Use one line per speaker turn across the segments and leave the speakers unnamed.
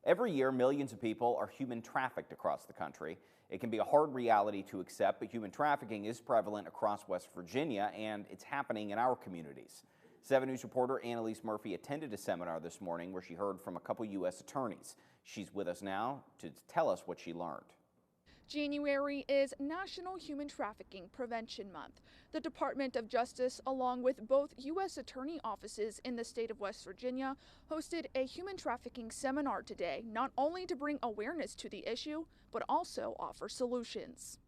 Every year, millions of people are human trafficked across the country. It can be a hard reality to accept, but human trafficking is prevalent across West Virginia, and it's happening in our communities. 7 News reporter Annalise Murphy attended a seminar this morning where she heard from a couple U.S. attorneys. She's with us now to tell us what she learned.
January is National Human Trafficking Prevention Month. The Department of Justice, along with both U.S. attorney offices in the state of West Virginia, hosted a human trafficking seminar today, not only to bring awareness to the issue, but also offer solutions.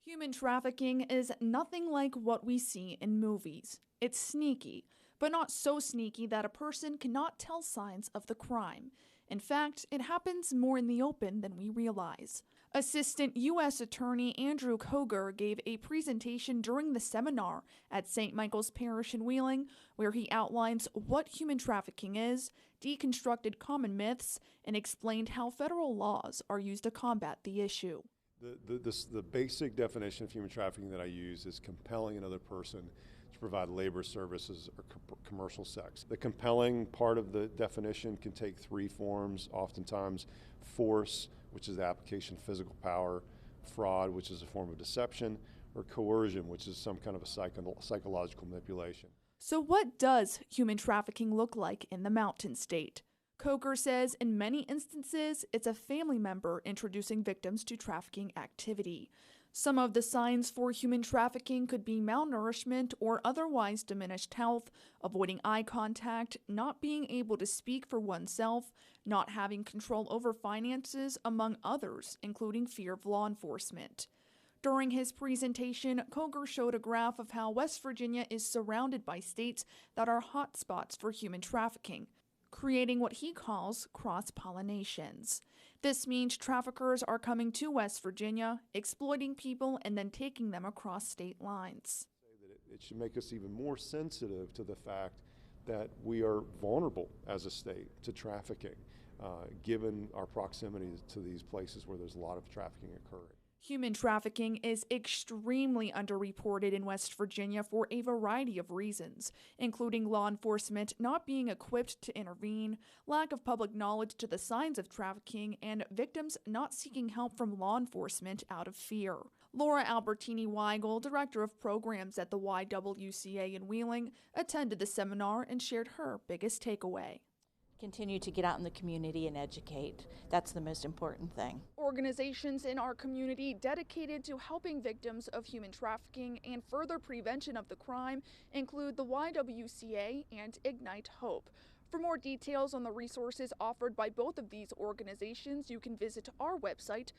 Human trafficking is nothing like what we see in movies. It's sneaky, but not so sneaky that a person cannot tell signs of the crime. In fact, it happens more in the open than we realize. Assistant U.S. Attorney Andrew Koger gave a presentation during the seminar at St. Michael's Parish in Wheeling, where he outlines what human trafficking is, deconstructed common myths, and explained how federal laws are used to combat the issue.
The basic definition of human trafficking that I use is compelling another person to provide labor services or commercial sex. The compelling part of the definition can take 3 forms, oftentimes force, which is the application of physical power, fraud, which is a form of deception, or coercion, which is some kind of a psychological manipulation.
So what does human trafficking look like in the Mountain State? Koger says in many instances, it's a family member introducing victims to trafficking activity. Some of the signs for human trafficking could be malnourishment or otherwise diminished health, avoiding eye contact, not being able to speak for oneself, not having control over finances, among others, including fear of law enforcement. During his presentation, Koger showed a graph of how West Virginia is surrounded by states that are hotspots for human trafficking, creating what he calls cross-pollinations. This means traffickers are coming to West Virginia, exploiting people, and then taking them across state lines.
It should make us even more sensitive to the fact that we are vulnerable as a state to trafficking, given our proximity to these places where there's a lot of trafficking occurring.
Human trafficking is extremely underreported in West Virginia for a variety of reasons, including law enforcement not being equipped to intervene, lack of public knowledge to the signs of trafficking, and victims not seeking help from law enforcement out of fear. Laura Albertini-Weigel, Director of Programs at the YWCA in Wheeling, attended the seminar and shared her biggest takeaway.
Continue to get out in the community and educate. That's the most important thing.
Organizations in our community dedicated to helping victims of human trafficking and further prevention of the crime include the YWCA and Ignite Hope. For more details on the resources offered by both of these organizations, you can visit our website,